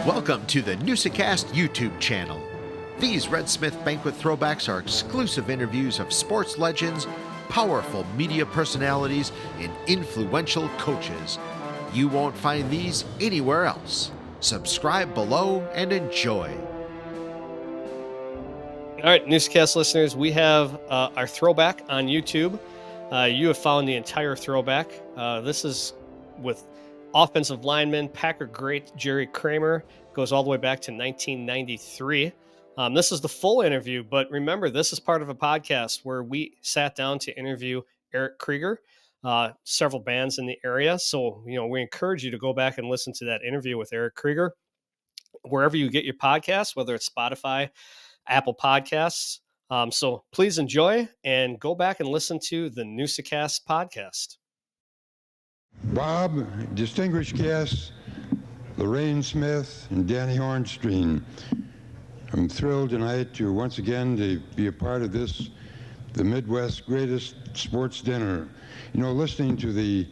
Welcome to the Newsa-Cast YouTube channel. These Red Smith Banquet throwbacks are exclusive interviews of sports legends, powerful media personalities, and influential coaches. You won't find these anywhere else. Subscribe below and enjoy. All right, Newsa-Cast listeners, we have our throwback on YouTube. You have found the entire throwback. This is with offensive lineman, Packer great Jerry Kramer. Goes all the way back to 1993. This is the full interview, but remember, this is part of a podcast where we sat down to interview Eric Krieger, several bands in the area. So, we encourage you to go back and listen to that interview with Eric Krieger, wherever you get your podcasts, whether it's Spotify, Apple Podcasts. So please enjoy and go back and listen to the Newsa-Cast podcast. Bob, distinguished guests, Lorraine Smith and Danny Hornstein, I'm thrilled tonight to once again to be a part of this, the Midwest's greatest sports dinner. Listening to the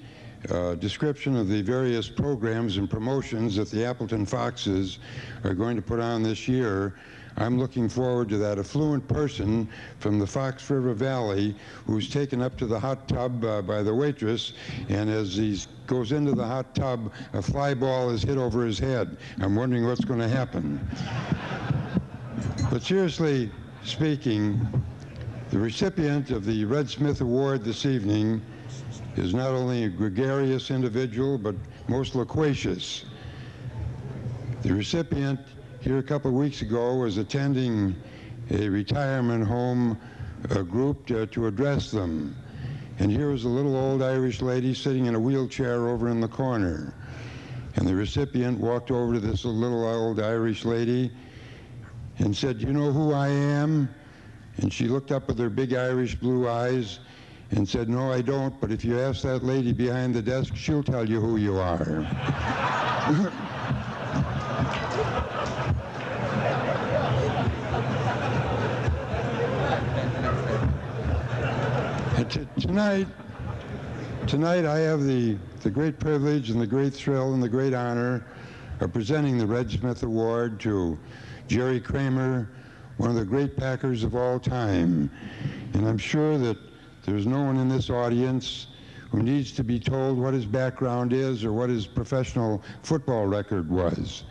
description of the various programs and promotions that the Appleton Foxes are going to put on this year, I'm looking forward to that affluent person from the Fox River Valley who's taken up to the hot tub by the waitress, and as he goes into the hot tub, a fly ball is hit over his head. I'm wondering what's going to happen. But seriously speaking, the recipient of the Red Smith Award this evening is not only a gregarious individual, but most loquacious. The recipient here a couple of weeks ago was attending a retirement home group to address them. And here was a little old Irish lady sitting in a wheelchair over in the corner. And the recipient walked over to this little old Irish lady and said, "You know who I am?" And she looked up with her big Irish blue eyes and said, "No, I don't, but if you ask that lady behind the desk, she'll tell you who you are." Tonight I have the great privilege and the great thrill and the great honor of presenting the Red Smith Award to Jerry Kramer, one of the great Packers of all time. And I'm sure that there's no one in this audience who needs to be told what his background is or what his professional football record was.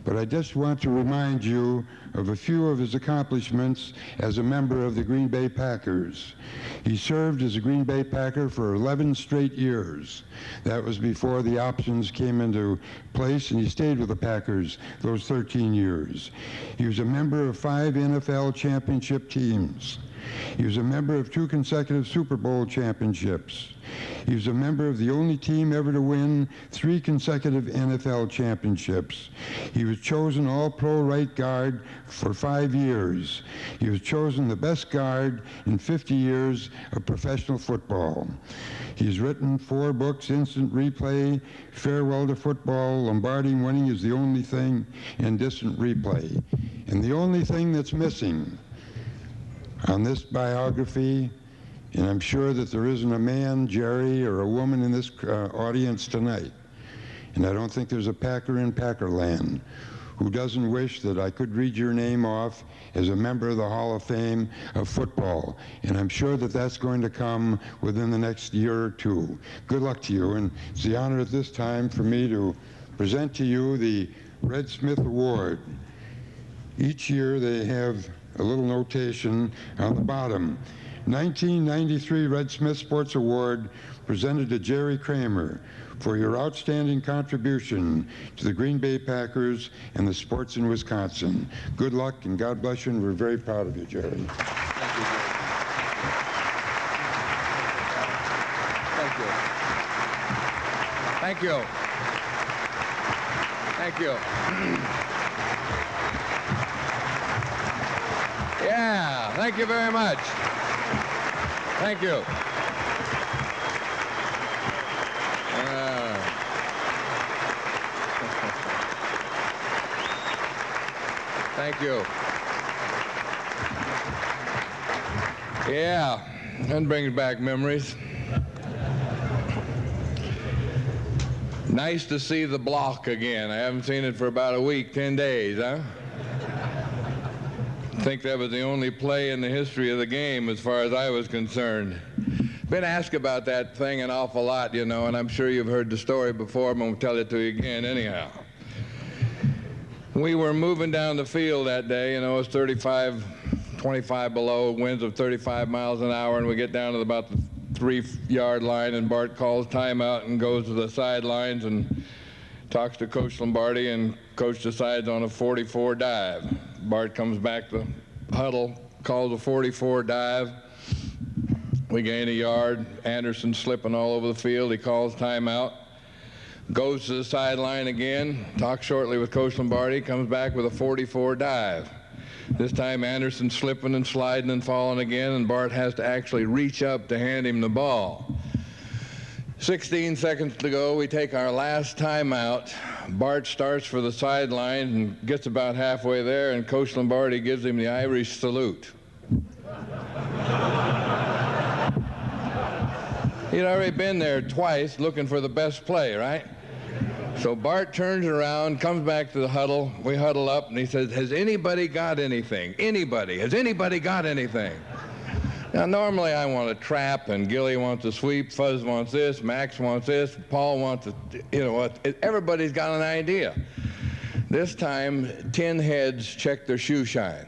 But I just want to remind you of a few of his accomplishments as a member of the Green Bay Packers. He served as a Green Bay Packer for 11 straight years. That was before the options came into place, and he stayed with the Packers those 13 years. He was a member of 5 NFL championship teams. He was a member of 2 consecutive Super Bowl championships. He was a member of the only team ever to win 3 consecutive NFL championships. He was chosen All-Pro right guard for 5 years. He was chosen the best guard in 50 years of professional football. He's written 4 books, Instant Replay, Farewell to Football, Lombardi Winning is the Only Thing, and Distant Replay. And the only thing that's missing on this biography, and I'm sure that there isn't a man, Jerry, or a woman in this audience tonight, and I don't think there's a Packer in Packerland who doesn't wish that I could read your name off as a member of the Hall of Fame of football. And I'm sure that that's going to come within the next year or two. Good luck to you, and it's the honor at this time for me to present to you the Red Smith Award. Each year they have a little notation on the bottom. 1993 Red Smith Sports Award presented to Jerry Kramer for your outstanding contribution to the Green Bay Packers and the sports in Wisconsin. Good luck and God bless you, and we're very proud of you, Jerry. Thank you. Thank you. Yeah, thank you very much. Thank you. Thank you. Yeah, that brings back memories. Nice to see the block again. I haven't seen it for about a week, 10 days, huh? I think that was the only play in the history of the game as far as I was concerned. Been asked about that thing an awful lot, you know, and I'm sure you've heard the story before. I'm going to tell it to you again anyhow. We were moving down the field that day, you know, it was 25 below, winds of 35 miles an hour, and we get down to about the 3-yard line, and Bart calls timeout and goes to the sidelines and talks to Coach Lombardi, and Coach decides on a 44 dive. Bart comes back to huddle, calls a 44 dive. We gain a yard. Anderson's slipping all over the field. He calls timeout, goes to the sideline again, talks shortly with Coach Lombardi, comes back with a 44 dive. This time Anderson's slipping and sliding and falling again, and Bart has to actually reach up to hand him the ball. 16 seconds to go, we take our last timeout. Bart starts for the sideline and gets about halfway there, and Coach Lombardi gives him the Irish salute. He'd already been there twice looking for the best play, right? So Bart turns around, comes back to the huddle. We huddle up, and he says, "Has anybody got anything? Anybody? Has anybody got anything?" Now, normally I want a trap, and Gilly wants a sweep, Fuzz wants this, Max wants this, Paul wants a, you know what, everybody's got an idea. This time, 10 heads check their shoe shine.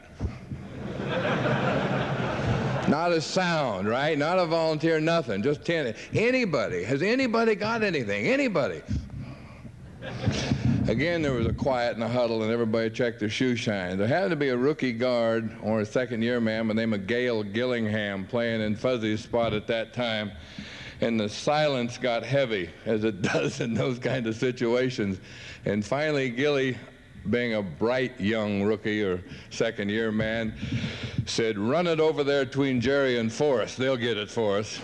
Not a sound, right? Not a volunteer, nothing, just 10. Anybody? Has anybody got anything? Anybody? Again, there was a quiet in the huddle, and everybody checked their shoe shine. There happened to be a rookie guard or a second-year man by the name of Gail Gillingham playing in Fuzzy's spot at that time, and the silence got heavy, as it does in those kind of situations. And finally, Gilly, being a bright young rookie or second-year man, said, "Run it over there between Jerry and Forrest. They'll get it for us."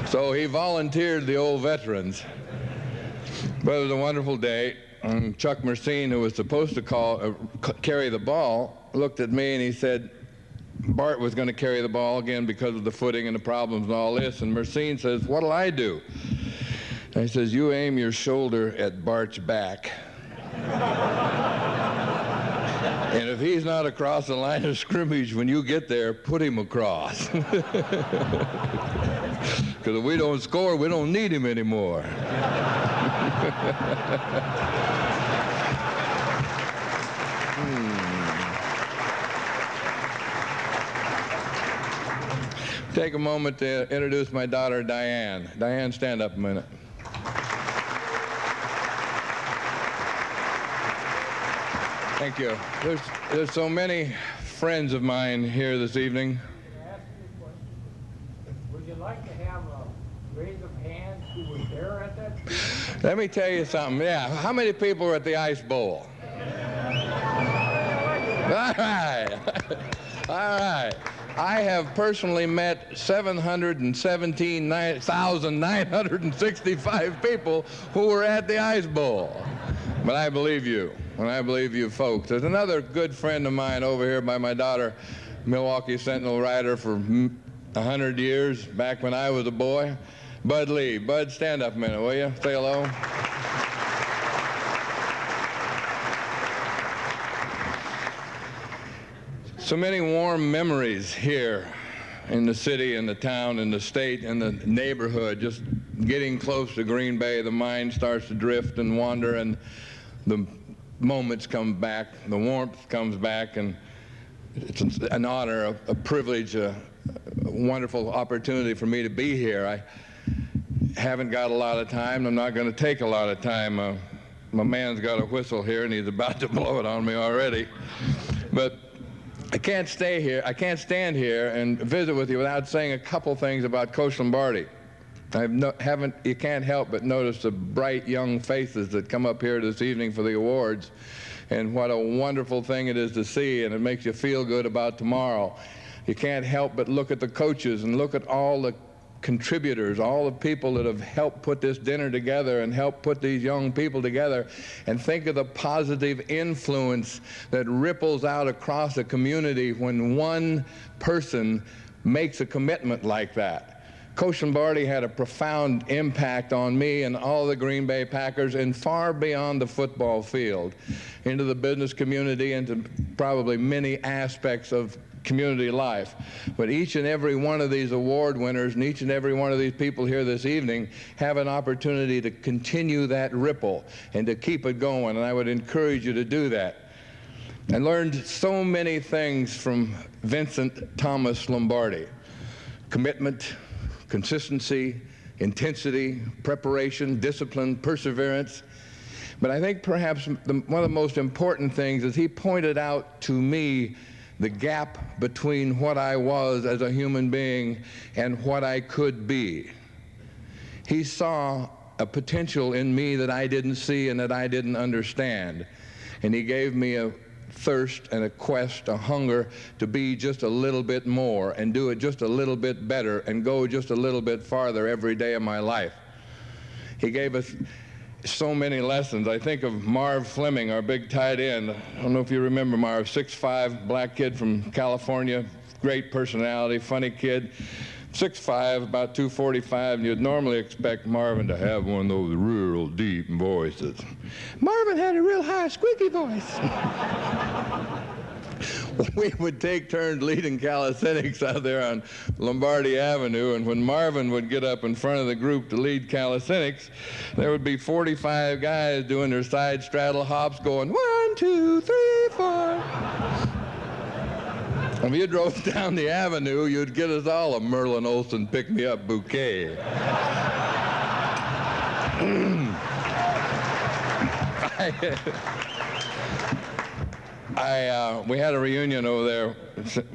So he volunteered the old veterans. But it was a wonderful day. And Chuck Mercine, who was supposed to carry the ball, looked at me and he said, Bart was going to carry the ball again because of the footing and the problems and all this. And Mercine says, "What'll I do?" And he says, "You aim your shoulder at Bart's back. And if he's not across the line of scrimmage when you get there, put him across." Because if we don't score, we don't need him anymore. Take a moment to introduce my daughter, Diane. Diane, stand up a minute. Thank you. There's so many friends of mine here this evening. Would you like to have a raise of hands who was there at that meeting? Let me tell you something. Yeah, how many people were at the Ice Bowl? All right. All right. I have personally met 717,965 people who were at the Ice Bowl. But I believe you, and I believe you folks. There's another good friend of mine over here by my daughter, Milwaukee Sentinel writer for 100 years, back when I was a boy, Bud Lee. Bud, stand up a minute, will you? Say hello. So many warm memories here in the city, in the town, in the state, in the neighborhood. Just getting close to Green Bay, the mind starts to drift and wander, and the moments come back, the warmth comes back, and it's an honor, a privilege, a wonderful opportunity for me to be here. I haven't got a lot of time. I'm not going to take a lot of time. My man's got a whistle here, and he's about to blow it on me already. But I can't stay here. I can't stand here and visit with you without saying a couple things about Coach Lombardi. You can't help but notice the bright young faces that come up here this evening for the awards, and what a wonderful thing it is to see, and it makes you feel good about tomorrow. You can't help but look at the coaches and look at all the contributors, all the people that have helped put this dinner together and helped put these young people together, and think of the positive influence that ripples out across a community when one person makes a commitment like that. Coach Lombardi had a profound impact on me and all the Green Bay Packers, and far beyond the football field, into the business community, into probably many aspects of community life. But each and every one of these award winners and each and every one of these people here this evening have an opportunity to continue that ripple and to keep it going, and I would encourage you to do that. I learned so many things from Vincent Thomas Lombardi: commitment, consistency, intensity, preparation, discipline, perseverance. But I think perhaps one of the most important things is he pointed out to me the gap between what I was as a human being and what I could be. He saw a potential in me that I didn't see and that I didn't understand. And he gave me a thirst and a quest, a hunger to be just a little bit more and do it just a little bit better and go just a little bit farther every day of my life. He gave us so many lessons. I think of Marv Fleming, our big tight end. I don't know if you remember Marv, 6'5", black kid from California, great personality, funny kid. 6'5", about 245, and you'd normally expect Marvin to have one of those real deep voices. Marvin had a real high, squeaky voice. We would take turns leading calisthenics out there on Lombardi Avenue, and when Marvin would get up in front of the group to lead calisthenics, there would be 45 guys doing their side straddle hops going 1, 2, 3, 4. If you drove down the avenue, you'd get us all a Merlin Olsen pick-me-up bouquet. We had a reunion over there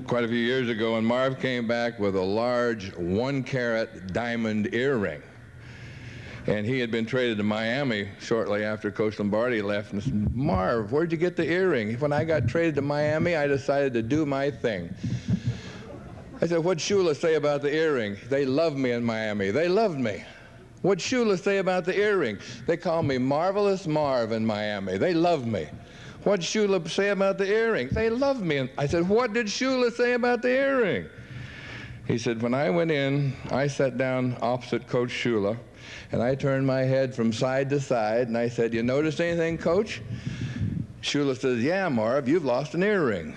quite a few years ago, and Marv came back with a large 1-carat diamond earring. And he had been traded to Miami shortly after Coach Lombardi left. And said, Marv, where'd you get the earring? When I got traded to Miami, I decided to do my thing. I said, what'd Shula say about the earring? They loved me in Miami. They loved me. What'd Shula say about the earring? They called me Marvelous Marv in Miami. They loved me. What'd Shula say about the earring? They loved me. I said, what did Shula say about the earring? He said, when I went in, I sat down opposite Coach Shula, and I turned my head from side to side, and I said, you notice anything, Coach? Shula says, yeah, Marv, you've lost an earring.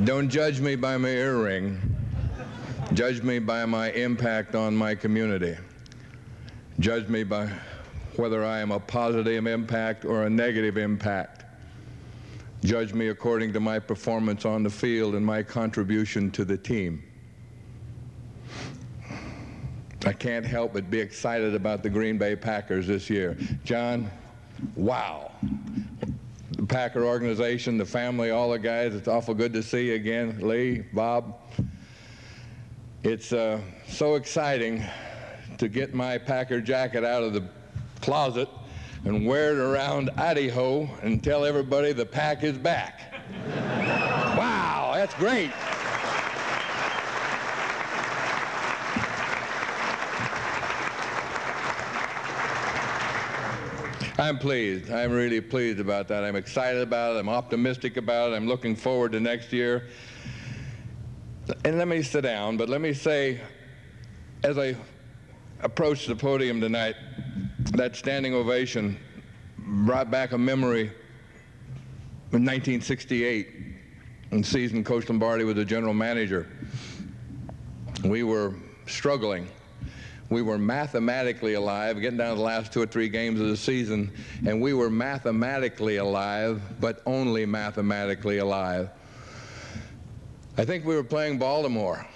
Don't judge me by my earring. Judge me by my impact on my community. Judge me by whether I am a positive impact or a negative impact. Judge me according to my performance on the field and my contribution to the team. I can't help but be excited about the Green Bay Packers this year. John, wow. The Packer organization, the family, all the guys, it's awful good to see you again. Lee, Bob. It's so exciting to get my Packer jacket out of the closet and wear it around Idaho and tell everybody the Pack is back. Wow, that's great. I'm pleased. I'm really pleased about that. I'm excited about it. I'm optimistic about it. I'm looking forward to next year. And let me sit down, but let me say, as I approach the podium tonight, that standing ovation brought back a memory in 1968, in the season Coach Lombardi was the general manager. We were struggling. We were mathematically alive, getting down to the last 2 or 3 games of the season, and we were mathematically alive, but only mathematically alive. I think we were playing Baltimore,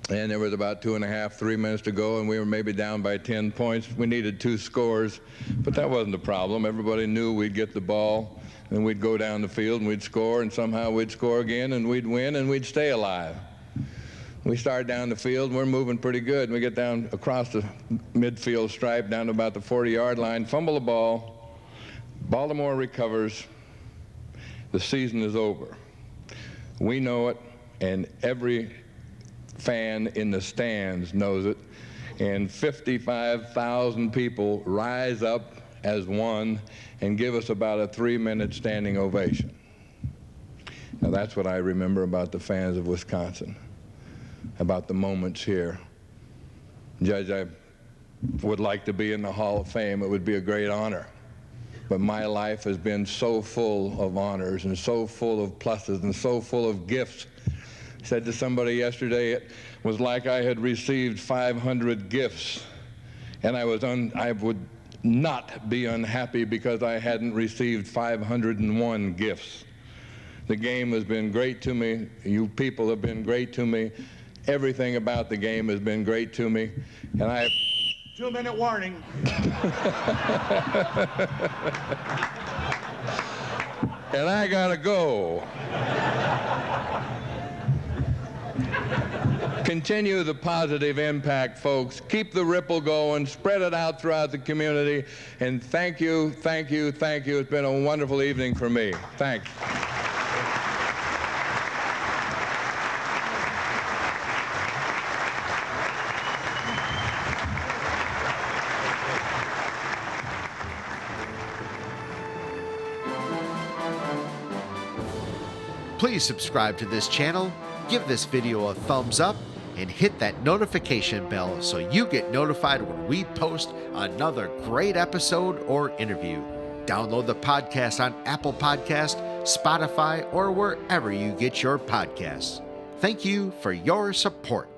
and there was about 2.5, 3 minutes to go, and we were maybe down by 10 points. We needed 2 scores, but that wasn't a problem. Everybody knew we'd get the ball, and we'd go down the field, and we'd score, and somehow we'd score again, and we'd win, and we'd stay alive. We started down the field, and we're moving pretty good. We get down across the midfield stripe, down to about the 40-yard line, fumble the ball. Baltimore recovers. The season is over. We know it, and every fan in the stands knows it. and 55,000 people rise up as one and give us about a 3-minute standing ovation. Now that's what I remember about the fans of Wisconsin, about the moments here. Judge, I would like to be in the Hall of Fame. It would be a great honor. But my life has been so full of honors and so full of pluses and so full of gifts. I said to somebody yesterday, it was like I had received 500 gifts, and I would not be unhappy because I hadn't received 501 gifts. The game has been great to me. You people have been great to me. Everything about the game has been great to me, and I... 2-minute warning. And I gotta go. Continue the positive impact, folks. Keep the ripple going. Spread it out throughout the community. And thank you, thank you, thank you. It's been a wonderful evening for me. Thanks. Please subscribe to this channel, give this video a thumbs up, and hit that notification bell so you get notified when we post another great episode or interview. Download the podcast on Apple Podcast, Spotify, or wherever you get your podcasts. Thank you for your support.